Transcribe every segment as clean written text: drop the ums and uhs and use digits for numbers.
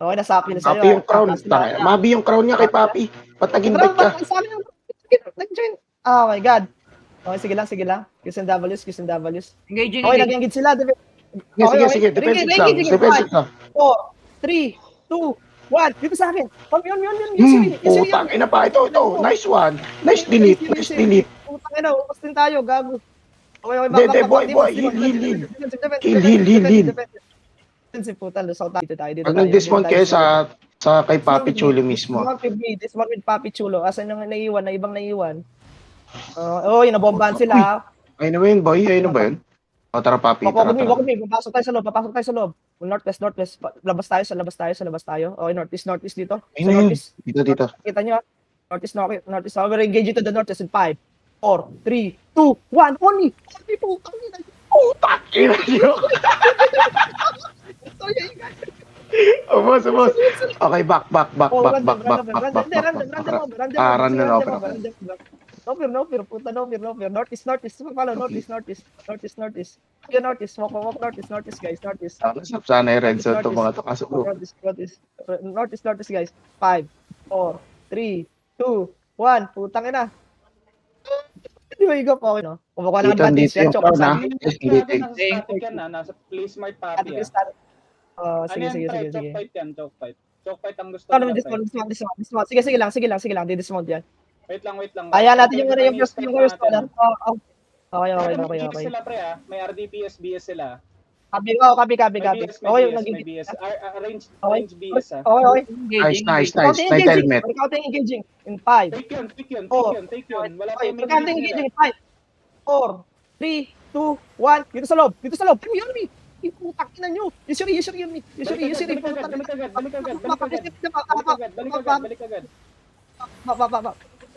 Okay, nasapi na sa'yo. Papi yung crown. Mabi yung crown niya kay Papi. Patag-invite ka. Nag-join. Oh my God. Okay, sige lang. Qs and Ws. Engaging. Okay, nag-engage sila. Sige. Defensive lang. 4, 3, 2, 1. Dito sa akin. Yun. Putang ina pa. Ito. Nice one. Nice delete. Putang ina, ubos din tayo. Gago. Okay, Hindi, boy. Heal. Defensive puta. Lusaw tayo dito. Pag nag-dismount kayo sa kay Papi Chulo mismo. Dismount with Papi Chulo. Asan yung naiwan? Na ibang naiwan? Yun, nabombahan sila. Ayun na ba yun, boy? Ayun na ba yun? O, tara, Papi. Wag me. Papasok tayo sa loob. Northwest. Labas tayo. Okay, northeast dito. Ayun na yun. Dito. Kita nyo, northeast. We're engaging to the northeast in 5, 4, 3, 2, 1. Only. Putang ina nyo. Boss. Okay, back. Random. No fear. Puta, no fear. Northeast. Follow, northeast. Go northeast. Walk northeast, guys. Northeast. Sana yung red zone to mga to. Kaso bro. Northeast, guys. 5, 4, 3, 2, 1. Putang ina. Di ba higop? Okay, no? Kumukuha ng advantage yan. Dito yung crown, ha? Nasa place smart Papi. Sige. Choke fight ang gusto ko. Dismount. Sige lang. Di-dismount yan. Wait lang. Ayan natin yung first corner. Okay. Sila pre May RDPS, BS sila. Copy. Okay, range BS Okay. Nice. Night helmet. Recounting engaging in 5. Take yun. Wala pa Recounting engaging in 5, 4, 3, 2, 1. Dito sa loob. Yun, me. Putang ina nyo. Usually. Balik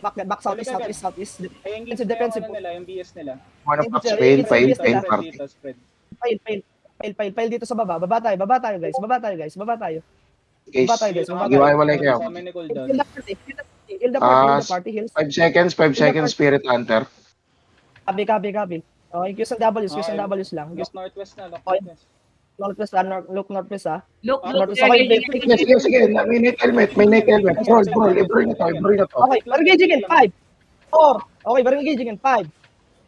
Back southeast. Defensive. Yung BS nila. Ano pa? Fail party. Fail dito sa baba. Baba tayo, guys. Guys, iwalay kayo. Heal the party. 5 seconds, Spirit Hunter. Copy. Okay, Qs and Ws lang. Northwest na. Look northwest, ha. Look. Sige. May night helmet. Bro, i-burn na to. Okay, we're engaging in 5, 4. Okay, we're engaging in 5,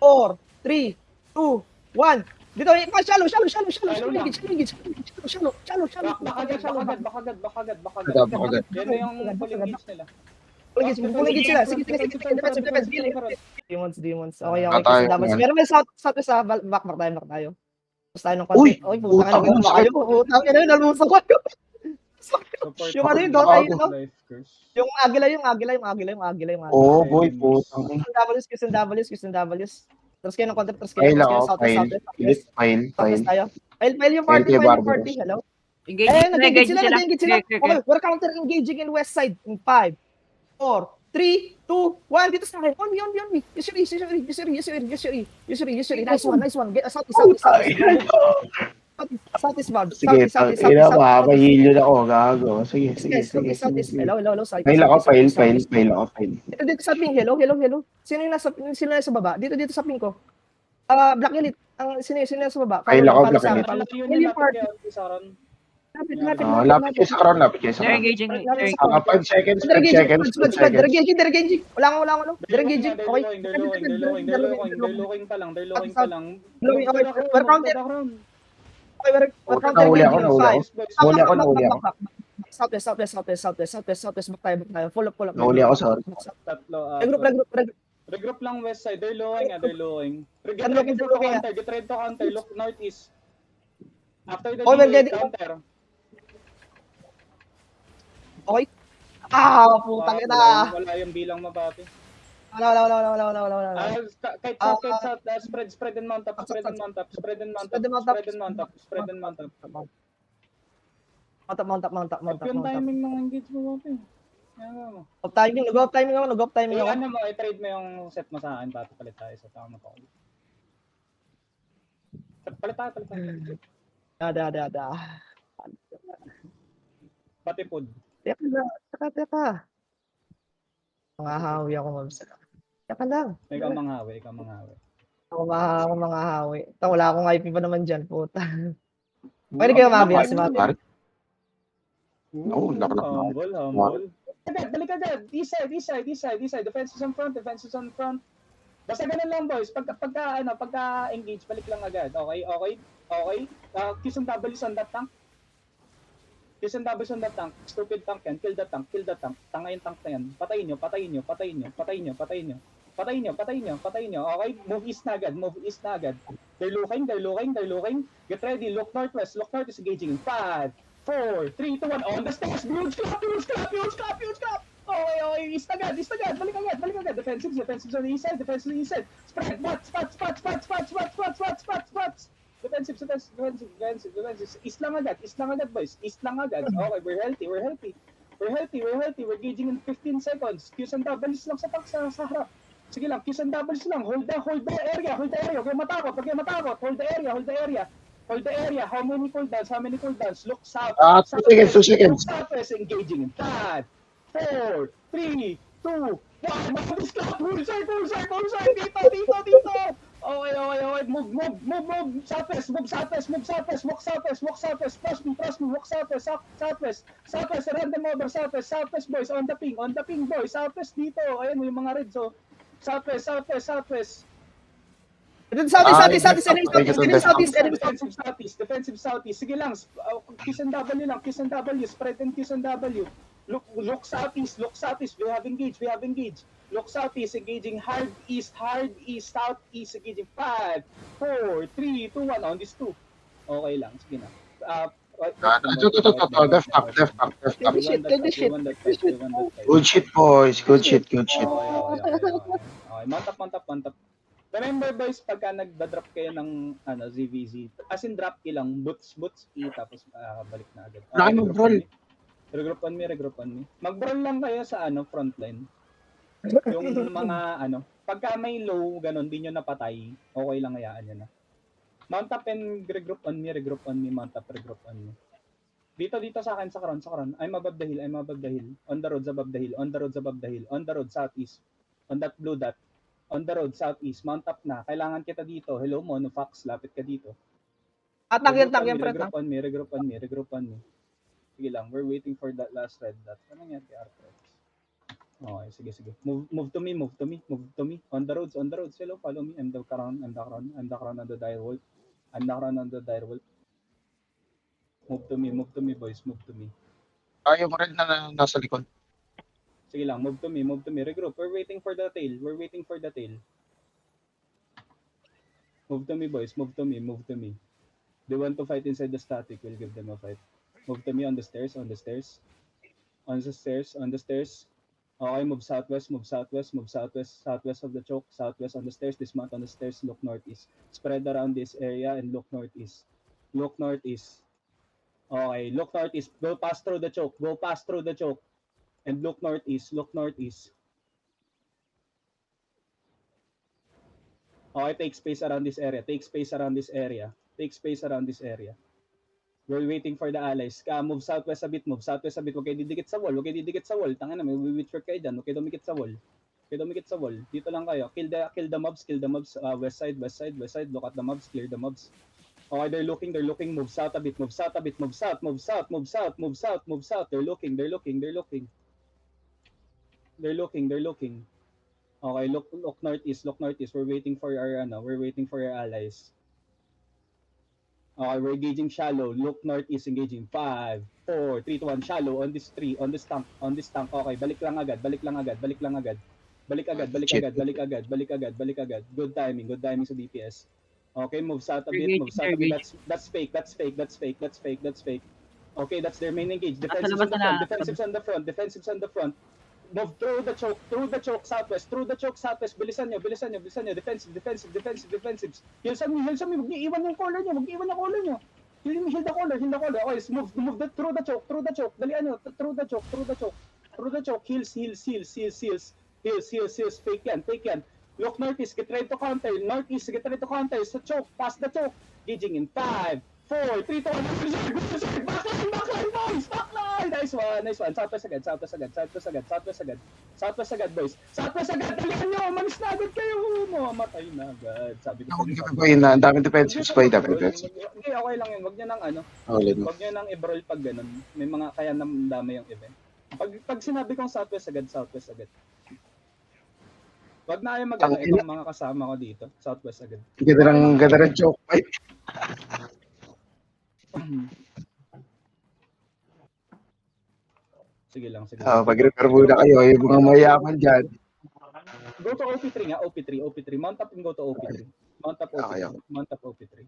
4, 3, 2, 1. Dito, shallow. Bakagad. Yan na yung pulling gauge nila. Pulling gauge sila. Sige. Defense. Demons. Okay. Tayo. Pero may southwest, ha. Back tayo. Tapos tayo ng konti. Uy, putang ina, nalusan ko. Yung ano yun, doon tayo, no? Yung agila. Oh, boy, putang. Qs and Ws. Tapos kayo ng konti, Fail. Fail yung party. Hello? Nag-engage sila. Okay, we're counter engaging in west side in 5, 4, 3, 2, 1. Dito sa akin. On me. Usually. Nice one. Get Southeast, Bob. Sige, mahihil yun ako, gago. Sige. Hello. Fail ako. Dito sa ping. Hello. Sino yung nasa baba? Dito sa ping ko. Black Elite. Sino yung nasa baba? Fail ako, Black Elite. Heal yung party. Lapit kayo sa crown. They're engaging. 5 seconds. They're engaging. Wala ko. They're engaging. Okay. They're looking pa lang. We're counter. We're counter engaging. Nahuli ako. Southwest. Back tayo. Full up. Nahuli ako, sorry. Tatlo. Regroup lang west side. They're lowing. Get ready to counter. Look northeast. After the counter. Okay. Putang ina. Wala yung bilang mabati. Wala. Kahit spread and mount up. Yung timing ng engage mo ba? Off timing ako. Ano mo, i-trade mo yung set mo sa akin para palit tayo sa tama ko. Palit tayo. Ada. Pati food. Teka. Mangahawi ako, mabsa. Teka lang. Ikaw manghawi. Ako mangahawi. Ito, wala akong IP pa naman dyan, puta. Pwede kayo mabi si Mabi. No, laki. Humble. Balik agad. East side. Defenses on front. Basta ganun lang, boys. Pagka engage, balik lang agad. Okay. Kiss and doubles on that tank. Stupid tank yan. Kill the tank. Tanga yung tank na yan. Patayin nyo. Okay, move east na agad. They're looking. Get ready. Look northwest is engaging in 5, 4, 3, 2, 1. On the stairs. Huge clap. Okay. East agad. Balik agad. Defensive on the east side. Spread. Spots. Defensive. East lang agad, boys. Okay, we're healthy. We're gauging in 15 seconds. Qs and Ws lang sa tank sa harap. Sige lang, Qs and Ws lang. Hold the area. Huwag kayo matakot. Hold the area. How many cooldowns? Look south. 2 seconds. Look southwest, engaging in 5, 4, 3, 2, 1. Mabilis ka. Full side. Dito. Okay. Move. Southwest. Walk southwest. Trust me. Walk southwest. Random over southwest, boys. On the ping, boys. Southwest dito. Ayan yung mga reds, oh. Southwest. Defensive southeast. Sige lang. Kiss and W. Spread and kiss and W. Look southeast. We have engaged. Look southeast, engaging hard east, southeast, engaging 5, 4, 3, 2, 1. On this 2. Okay lang. Sige na. Left back. Shit. Good shit, boys. Good shit. Okay. Mount up. Remember, boys, pagka nagda-drop kayo ng ZVZ, as in drop ilang, boots, tapos balik na agad. Regroup on me. Mag-brawl lang kayo sa frontline. Yung mga pagka may low, ganun, di nyo napatay, okay lang, hayaan nyo na. Mount up and regroup on me, mount up, regroup on me. Dito sa akin, sa karon. I'm above the hill. On the roads above the hill. On the road southeast. On that blue dot. On the road southeast. Mount up na. Kailangan kita dito. Hello, Monofax, lapit ka dito. Tank yan, Regroup on me. Sige lang, we're waiting for that last red dot. Ano nangyari kay Arthrex? Okay, sige. Move to me. On the roads. Hello, follow me. I'm the crown on the direwolf. Move to me, boys. Move to me. Yung red na nasa likod. Sige lang, move to me. Regroup. We're waiting for the tail. Move to me, boys. Move to me. They want to fight inside the static. We'll give them a fight. Move to me on the stairs. Okay, move southwest of the choke, southwest on the stairs, dismount on the stairs, look northeast. Spread around this area and look northeast. Okay, look northeast. Go past through the choke. And look northeast. Okay, take space around this area. We're waiting for the allies. Move southwest a bit. Huwag kayo didikit sa wall. Tanga na, may witchwork kayo dyan. Huwag kayo dumikit sa wall. Dito lang kayo. Kill the mobs. West side. Look at the mobs. Clear the mobs. Okay, they're looking. Move south a bit. Move south. They're looking. Okay, look northeast. We're waiting for your allies. Okay, we're engaging shallow. Look northeast, engaging 5, 4, 3, 2, 1. Shallow on this tree, on this tank. Okay, balik lang agad. Balik agad. Good timing sa DPS. Okay, move south a bit. That's fake. Okay, that's their main engage. Defensives on the front. Move through the choke southwest. Bilisan nyo. Defensives. Heal sa me. Huwag niyo iwan yung collar nyo. Heal the collar. Okay, move through the choke. Dalian nyo. Through the choke. Heals. Fake yan. Look northeast. Get ready to counter. Sa choke. Past the choke. Gauging in 5, 4, 3, 2, 1. Backline, boys. Backline. nice one. Southwest agad. Southwest agad, boys. Southwest agad, talihan nyo, malis na agad kayo. Mamatay na agad. Sabi ko sa inyo. Boy, ang daming defensives boy, daming defensives. Hindi, okay lang yun. Wag nyo nang Ulit. wag nyo nang i-brawl pag ganun. May mga kaya namdama yung event. Pag sinabi kong Southwest agad. Wag na kayo mag-ano, itong mga kasama ko dito. Southwest agad. Ganda ng joke fight. Sige lang. Mag-repair muna kayo, yung mga mayaman dyan. Go to OP3 nga, OP3. Mount up and go to OP3. Mount up OP3.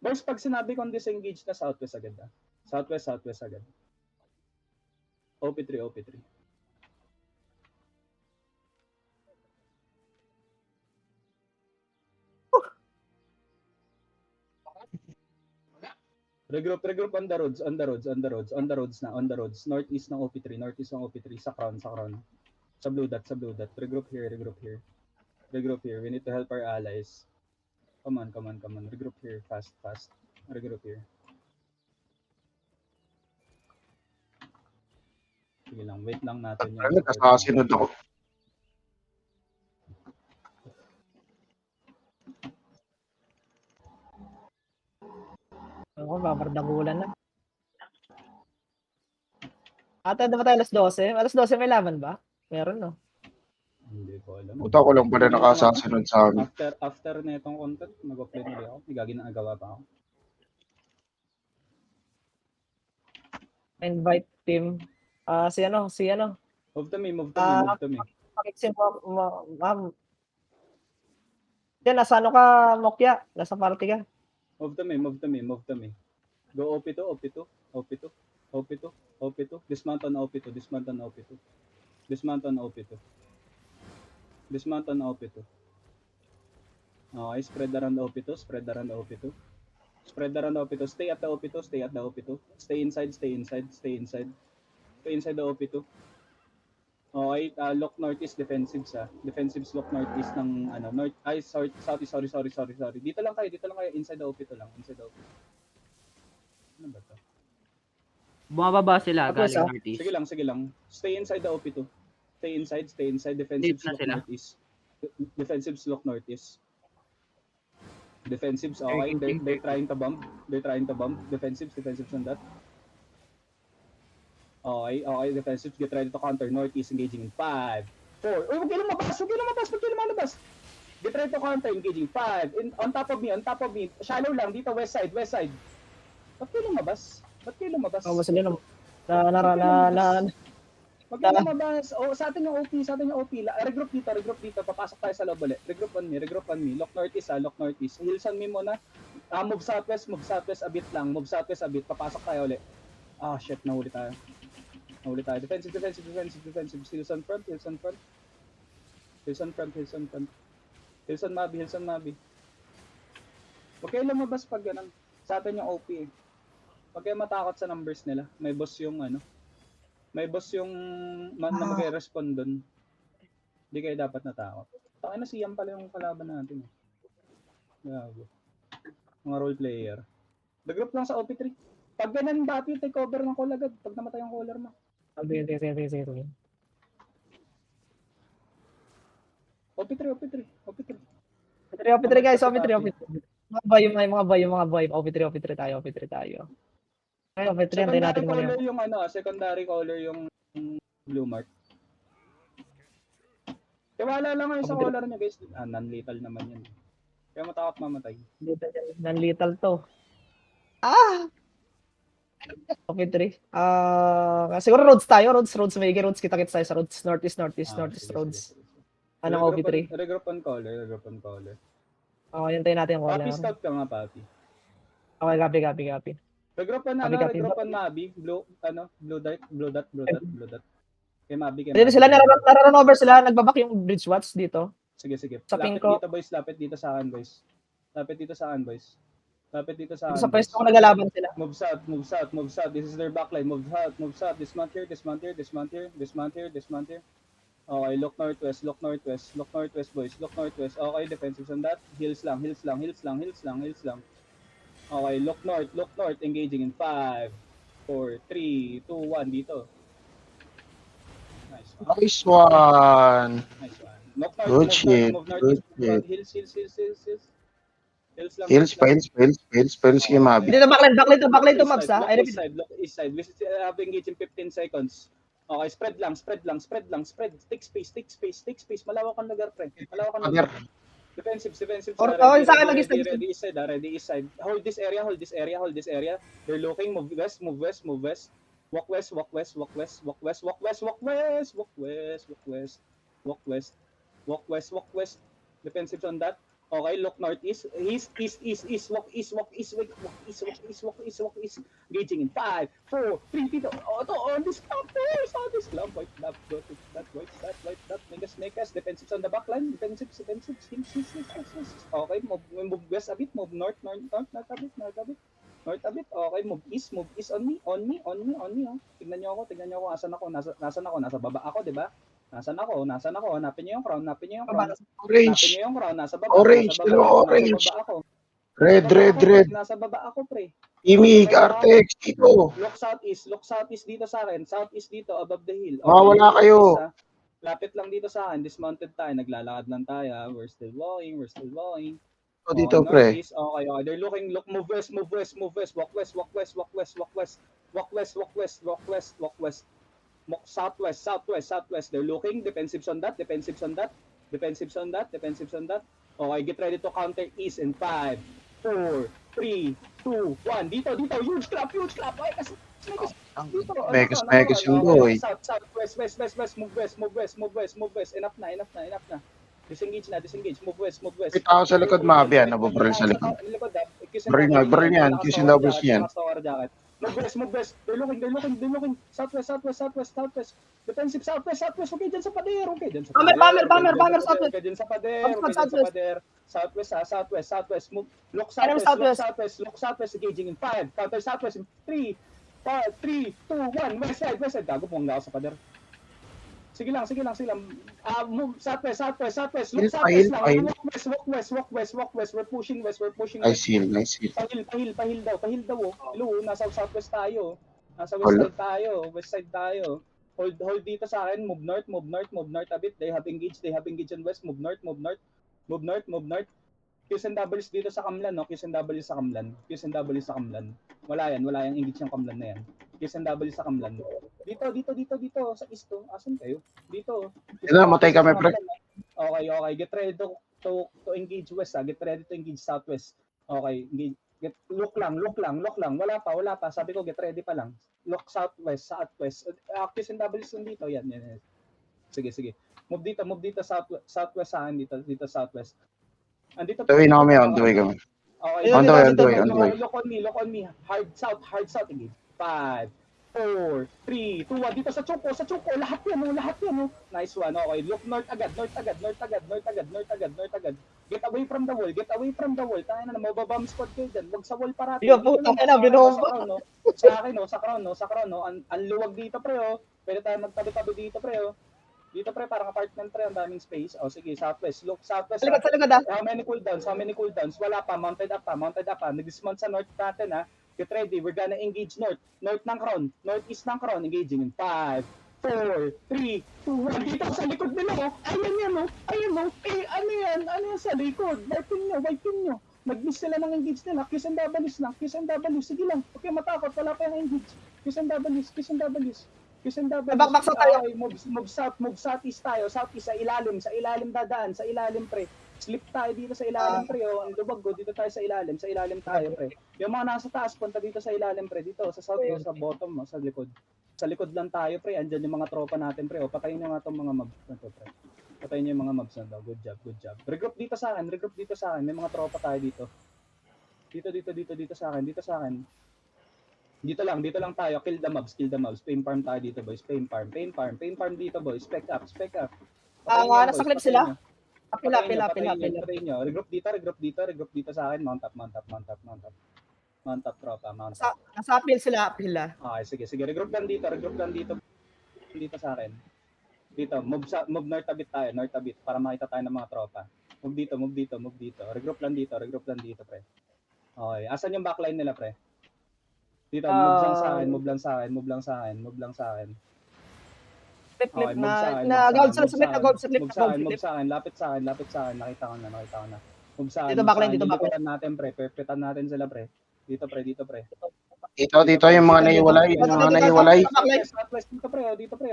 Boys, pag sinabi kong disengage na Southwest agad Southwest agad. OP3. Regroup on the roads. Northeast ng OP3, sa crown. Sa blue dot. Regroup here. We need to help our allies. Come on. Regroup here, fast. Regroup here. Sige lang, wait lang natin Ano, kasunod ako. Ako, babardagulan na. Ata, dapat tayo alas 12? Alas 12 may laban ba? Meron, no? Hindi ko alam. Puta ko lang pala nakasasunod sa amin. After na itong content, mag-offline ulit ako. May ginagawa pa ako. Invite team. Si ano? Move to me. Pakiksin mo, ma'am. Diyan, nasa ano ka, Mokya? Nasa party ka? Move to me. Go OP2. Dismount on OP2. Okay, spread around OP2. Stay at the OP2. Stay inside the OP2. Okay, lock northeast defensives Defensives lock northeast ng sorry. Dito lang kayo inside the OP2 lang. Ano ba to? Bumababa sila Tapos, galing northeast. Sige lang. Stay inside the OP2. Stay inside. Defensives Dito na lock sila. northeast. Defensives lock northeast. Defensives, okay. They're trying to bomb. Defensives on that. Okay. Defensives, get ready to counter. Northeast engaging in 5, 4. Uy, huwag kayo lumabas. Get ready to counter, engaging 5. On top of me. Shallow lang, dito, west side. Ba't kayo lumabas? Oo, sila naman. Wag na lumabas. Sa atin yung OP. Regroup dito. Papasok tayo sa loob ulit. Regroup on me. Lock northeast. Hills on me muna. Move southwest a bit lang. Papasok tayo ulit. Shit. Nahuli tayo. Defensive. Hills on front. Hills on Mabi. Huwag kayo lumabas pag ganun. Sa atin yung OP eh. Huwag kayo matakot sa numbers nila. May boss yung na mag-respond dun. Hindi kayo dapat natakot. Taka na siyam pala yung kalaban natin. Gago. Mga role player. Regroup lang sa OP3. Pag ganun dati, take over ng call agad. Pag namatay yung caller mo. Sige. OP3. OP3 guys, OP3. Mga boy. OP3 tayo. Okay, OP3, antayin natin muna yung... Secondary caller yung blue mark. Tiwala lang kayo sa caller niya guys. Non-lethal naman yan. Kaya matakot mamatay. Non-lethal to. OP3. Siguro roads tayo. Roads. May roads. Kita-kits tayo sa roads. Northeast roads. Anong OP3? Regroup on caller. Okay, hintayin natin yung caller. Papi, scout ka nga, Papi. Okay, copy. Regroup on Mabi. Blue dot. Kay Mabi. Dito sila, nararon over sila. Nagbabak yung bridge watch dito. Sige. Sa Lapit pinko. dito, boys. Lapit dito sa akin, boys. Sa pwesto ko nagalaban sila. Move south. This is their backline. Move south. Dismount here. Okay, look northwest, boys. Look northwest. Okay, defensives on that. Hills lang. Okay, look north. Engaging in 5, 4, 3, 2, 1, dito. Nice one. Nice one. Nice one. Move north, Good move north, shit. move north, Good move north. shit. Hills, hills, hills, hills, hills. Hills lang, Heals hills pa, lang. heals. Sige, Mabi. Dito, backline to, East Mavs, side, ha? look I east repeat. side, look east side. We have engaged in 15 seconds. Okay, spread lang. Take space. Malawak ang lugar, pre. Malawak ang lugar. Pader. Defensive. Or, Ready, sa akin, ready, mag-east, ready, mag-east. ready, east side, ready, east side. Hold this area. They're looking, move west. Walk west. Defensive on that. Okay, look northeast. East. Walk east. Engaging in 5, 4, 3, dito. Auto on this clump. White, that. Negas. Defensive on the back line. Defensive. Okay, move west a bit. Move north a bit. North a bit. Okay, move east on me. Oh. Tignan nyo ako. Asan ako? Nasa baba ako, di ba? Nasaan ako? Hanapin nyo yung crown. Orange. Nasa baba. Orange. Nasa Dalawa baba orange. ako. Red. Nasa baba ako, pre. Imig, Artex, dito. Look southeast dito sa akin. Southeast dito, above the hill. Mawawala look kayo. northeast, lapit lang dito sa akin. Dismounted tayo. Naglalakad lang tayo. We're still walking. O, dito, pre. Northeast. Okay. They're looking. Move west. Walk west. Southwest. They're looking. Defensives on that. Okay, get ready to counter east in 5, 4, 3, 2, 1. Dito. Huge clap. Okay, kasi dito. Megas yung boy. Southwest. Move west. Enough na. Disengage. Move west. May tao sa likod, Mabi, nababaril sa likod. Baril niyan. Kissing doubles niyan. Move west. They're looking. Southwest. Defensive southwest. Okay, dyan sa pader. Pamer, southwest. Okay, dyan sa pader. Southwest. Move. Look southwest. Engaging in 5. Counter southwest in 3, 3, 2, 1. West side. Gago, pumunga ako sa pader. Sige lang. Move southwest. Look southwest lang. Walk west. We're pushing west. Nice heal. Pahil daw. Hello, nasa southwest tayo. Nasa west side tayo. Hold dito sa akin. Move north a bit. They have engaged in west. Move north. Qs and Ws dito sa Kamlan, no? Qs and W sa Kamlan. Wala yung engage yung Kamlan na yan. Qs and W sa Kamlan. Dito sa east to. Asan kayo? Dito. Matay kami, pre. Okay. Get ready to engage west, ha. Get ready to engage southwest. Okay, look lang. Wala pa. Sabi ko, get ready pa lang. Look southwest. Qs and Ws dito. Yan. Sige. Move dito southwest sa akin dito southwest. Andito. On the way kami. Okay. On the way. Look on me. Hard south engage. 5, 4, 3, 2, 1. Dito sa Choco. Lahat yan. Nice one. Okay. Look north agad. Get away from the wall. Tayo na, mababomb squad kayo dyan. Huwag sa wall parati. Yo, puta ka na, binomba. Sa akin, sa crown. Ang luwag dito, pre, oh. Pwede tayo magtabi-tabi dito, pre, oh. Dito, pre, parang apartment, pre. Ang daming space. Sige, southwest. Look, southwest. Sa likod, ha? How many cooldowns? Wala pa. Mounted up pa. Nag-dismount sa north natin, ha. Get ready. We're gonna engage north. Northeast ng crown. Engaging in 5, 4, 3, 2, 1. Dito sa likod nila, oh. Ayan, oh. Ano yan sa likod? Wipin nyo. Nag-miss sila ng engage nila. Qs and Ws lang. Sige lang. Okay, matakot. Wala pa yung engage. Qs and Ws. Back tayo. Okay, move southeast tayo. Southeast sa ilalim dadaan. Sa ilalim, pre. Slip tayo dito sa ilalim, pre. Ang lubag ko, dito tayo sa ilalim tayo, pre. Yung mga nasa taas, punta dito sa ilalim, pre. Dito, sa south, sa bottom, sa likod. Sa likod lang tayo, pre. Andyan yung mga tropa natin, pre. Patayin nyo nga itong mga mobs na to, pre. Patayin nyo yung mga mobs na to. Good job. Regroup dito sa akin. May mga tropa tayo dito. Dito sa akin. Dito lang tayo. Kill the mobs. Pain farm tayo dito, boys. Pain farm dito, boys. Spec up. Nasa clip sila. Pila. Patayin nyo. Regroup dito sa akin. Mount up, tropa. Nasa appeal sila. Okay, sige. Regroup lang dito. Dito sa akin. Dito, move north a bit tayo. Para makita tayo ng mga tropa. Move dito. Regroup lang dito, pre. Okay, asan yung backline nila, pre? Dito, move lang sa akin, move lang sa akin, move lang sa akin, move lang sa akin. Flip, Okay, move sa akin, na move sa gold akin, slip, na gold slip, move na sa gold akin, move slip. sa akin, lapit sa akin, lapit sa akin, nakita ko na, nakita ko na. Move sa akin, Dito move sa backline, akin, dito backline. lilikutan natin, pre, pepetan natin sila, pre. Dito, pre, dito, pre. Dito yung mga naiwalay, yung mga naiwalay. Southwest, dito, pre, dito, pre,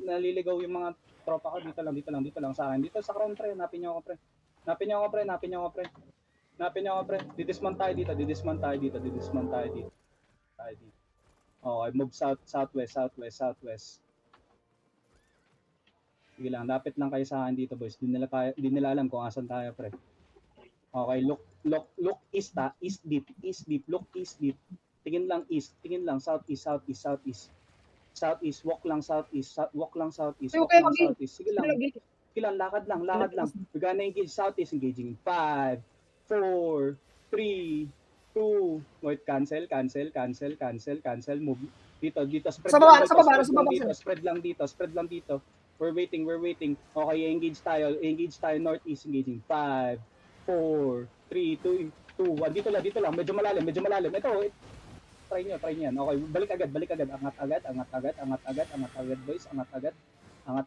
naliligaw yung mga tropa ko, dito lang, sa akin. Dito sa crown, pre, napin niyo ako, pre. Napin niyo ako, pre, napin niyo ako, pre. Napin niyo ako, pre. Didismount tayo dito, didismount tayo dito. Okay, move southwest. Sige lang, lapit lang kayo sa akin dito, boys. Di nila alam kung asan tayo, pre. Okay, look east, east deep, look east deep. Tingin lang southeast. Southeast, walk lang southeast. Sige lang, lakad lang. We're gonna engage southeast, engaging in 5, 4, 3, 2, wait, cancel, move. Dito, spread lang dito. We're waiting. Okay, engage tayo, northeast, engaging 5, 4, 3, 2, 1. Dito lang, medyo malalim. Ito, try nyo yan. Okay, balik agad. Angat agad, boys. Angat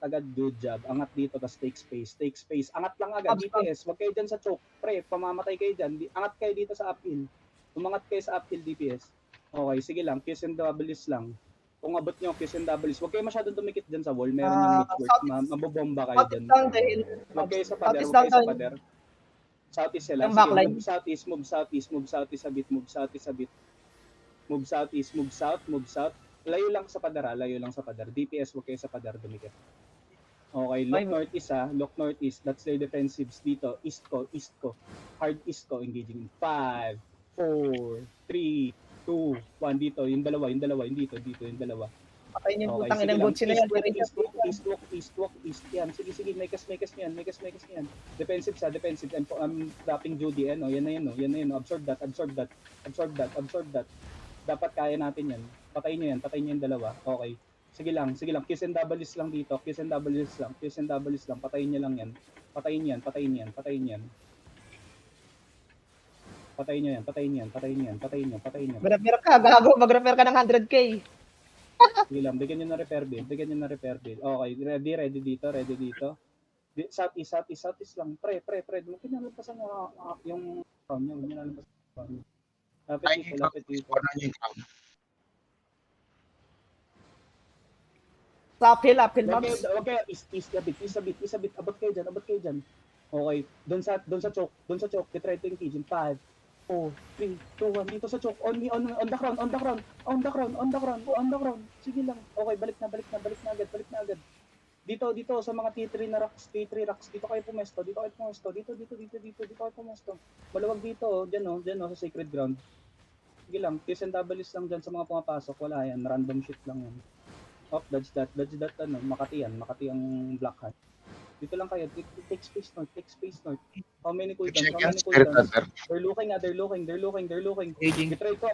agad, good job. Angat dito, tas take space. Angat lang agad, DPS. Huwag kayo dyan sa choke. Pre, pamamatay kayo dyan. Angat kayo dito sa uphill. Umangat kayo sa uphill, DPS. Okay, sige lang, Qs and Ws lang. Kung abot nyo, Qs and Ws. Huwag kayo masyadong dumikit dyan sa wall. Meron yung midwork, mabobomba kayo dyan. Huwag kayo sa pader. Southeast sila. Sige, move southeast a bit. Move south. Layo lang sa pader. DPS, huwag kayo sa pader dumikit. Okay, look northeast. That's their defensives dito. East ko. Hard east ko, engaging in 5, 4, 3, 2, 1. Dito, yung dalawa. Dito, yung dalawa. Patay niyo yung Okay, putang sige inang lang. gold sila yan. East yan. Sige. Make us yan. Defensive. I'm dropping Judy. Yan na yun. Absorb that. Dapat kaya natin yan. Patayin nyo yung dalawa. Okay. Sige lang. Qs and Ws lang dito. Qs and Ws lang. Patayin nyo lang yan. Patayin yan. Patayin nyo yan. Mag-repair ka, gago. Mag-repair ka ng 100k. Sige lang, bigyan nyo na repair bill. Okay, ready dito. Southeast lang. Pre. Huwag nyo nalampasan yung crown nyo. Lapit dito. Sa uphill, ma'am. Okay, east a bit. Abot kayo dyan. Okay, doon sa choke. Try to engage in 5, 4, 3, 2, 1. Dito sa choke. On the ground. Sige lang. Okay, balik na agad. Dito sa mga T3 rocks. Dito kayo pumesto. Dito. Maluwag dito, dyan sa sacred ground. Sige lang, Qs and Ws lang dyan sa mga pumapasok. Wala yan, random shit lang yan. Dodge that, Makati ang Black Hat. Dito lang kayo, take space north. How many cooldowns? They're looking. Betray to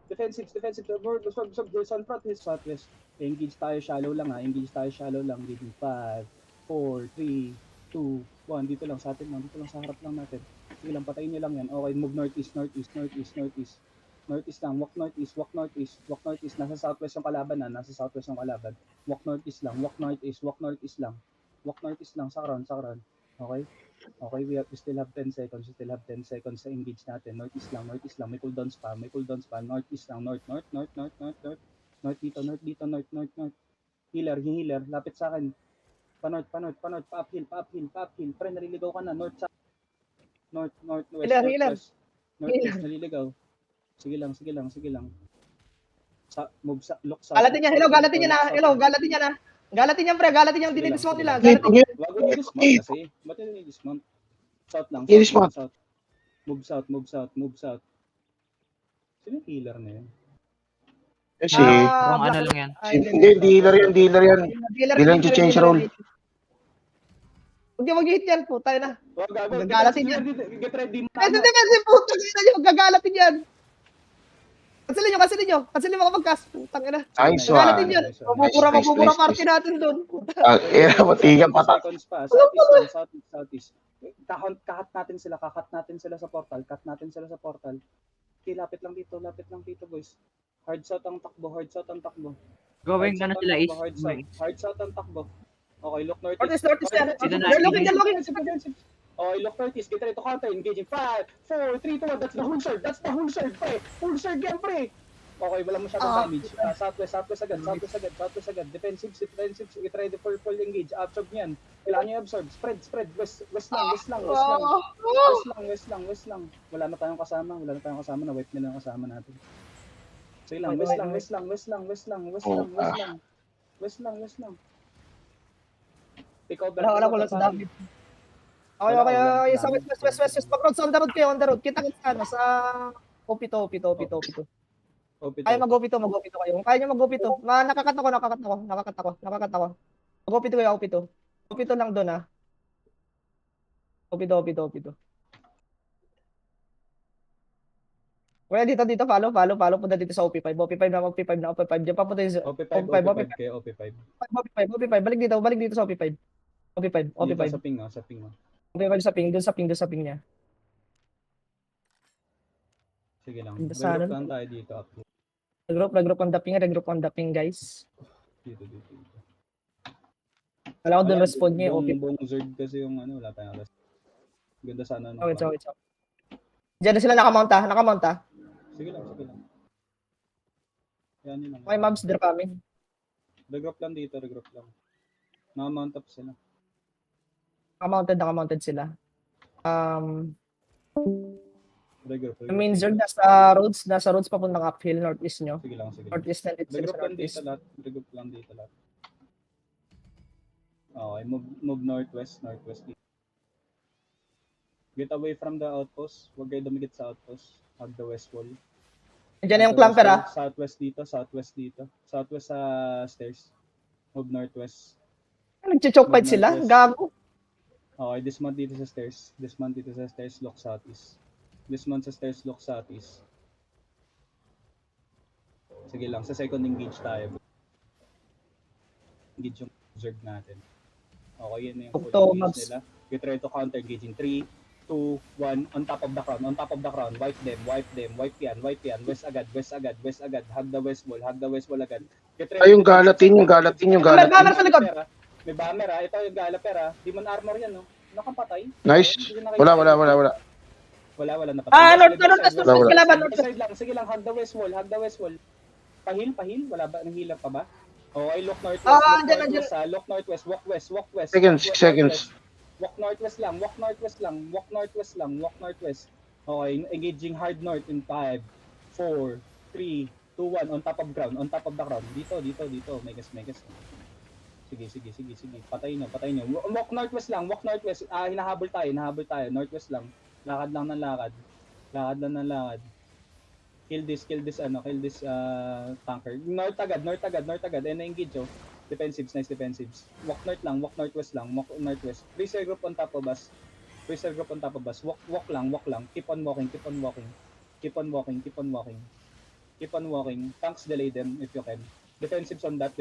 defensive. Absorb. There's southwest. Engage tayo shallow lang. Engaging 5, 4, 3, 2, 1. Dito lang sa atin lang. Dito lang sa harap lang natin. Sige lang, patayin nyo lang yan. Okay, move northeast. Northeast lang, walk northeast. Nasa southwest yung kalaban. Walk northeast lang. Walk northeast lang sa crown. Okay, we still have 10 seconds. Sa engage natin. Northeast lang. May cooldowns pa. Northeast lang. North dito. Healer. Lapit sa akin. Pa-north. Pa-uphill. Pre, naliligaw ka na. North, west. Healer. Northwest, naliligaw. Sige lang. Look sa. Galatin niya, galatin niya na. Galatin niya, pre. Galatin niya yung dinidismount nila. Wag mo i-dismount kasi. Ba't yung i-dismount? South lang. Move south. Sino yung healer na yun? Kasi, Kung ano lang yan. hindi, dealer yan. Dealer yung change role. Huwag hit yan, puta na. Gagalatin yan. Get ready. Defensive, puta na. Gagalatin yan. Kansilin nyo mga magkas. Putang ina. Nice Gagalatin one. yan. Mabubura party natin doon. Matigang patak. Southeast. kakat natin sila sa portal, Okay, lapit lang dito, boys. Hard south ang takbo. Going na sila is. Hard south ang takbo. Okay, look Northeast, northeast. northeast. Sino na? They're looking. Okay, look northeast. Get ready to counter. Engaging. 5, 4, 3, 2, 1. That's the whole shirt, pre. Full shirt yan, pre. Okay, wala masyadong damage. Southwest agad. Defensive. Get ready for full engage. Absorb niyan. Kailangan niyo absorb. Spread. West lang. Wala na tayong kasama. Na-wipe nila ang kasama natin. Sige lang. West lang. Pick over. Wala ko lang sa David. Okay. Sa west. Pag-road, on the road. Kita sa Opito. Kaya mag-Opito kayo. Kung kaya nyo mag-Opito. Nakakat ako. Mag-Opito kayo, Opito. Opito lang doon, ha. Opito. Kaya dito, follow. Punta dito sa OP5. OP5 na. Diyan papunta yung OP5. Balik dito sa OP5. OP5. Sa ping, sa ping. OP5 sa ping. Doon sa ping niya. Sige lang. Basahan. Regroup lang tayo dito. Regroup on the ping, guys. Dito. Wala ko doon respond niya. OP5. Buong Zerg kasi yung wala tayong rest. Ganda sana. Okay. Diyan na sila nakamount ha. Sige lang. Yan yun lang. Okay, mobs, they're coming. Regroup lang dito. Naka-mount up sila. Nakamounted sila. Regroup. I mean, Zerg nasa roads papuntang uphill, northeast nyo. Sige lang. Northeast na dito sila sa northeast. Regroup lang dito lahat. Okay, move northwest dito. Get away from the outpost. Huwag kayo dumikit sa outpost. Hug the west wall. Diyan na yung clamper ha. Southwest dito. Southwest sa stairs. Move northwest. Nag-choke fight sila. Gago. Okay, dismount dito sa stairs. Look southeast. Look southeast. Sige lang, sa second engage tayo. Engage yung Zerg natin. Okay, yun na yung full engage nila. Get ready to counter engage in 3, 2, 1. On top of the crown. Wipe them. Wipe yan. West agad. Hug the west wall agad. Get ready. Ay, yung galatin. Bomber sa likod. May bomber ha. Ito yung galaper ha. Demon armor yan no. Nakapatay. Nice. Wala. Wala napatay. Northwest kalaban. Side lang. Sige lang. Hug the west wall. Pahil. Wala ba? Nang healer pa ba? Okay, look northwest. Look northwest. Walk west. Seconds. Walk northwest lang. Okay, engaging hard north in 5, 4, 3, 2, 1. On top of the ground. Dito. Megas. Sige. Patayin nyo. Walk northwest lang. Hinahabol tayo. Northwest lang. Lakad lang ng lakad. Kill this tanker. North agad. Na-engage oh. Defensives, nice defensives. Walk northwest lang. Freezer group on top of us. Walk lang. Keep on walking. Tanks delay them if you can. Defensives on that.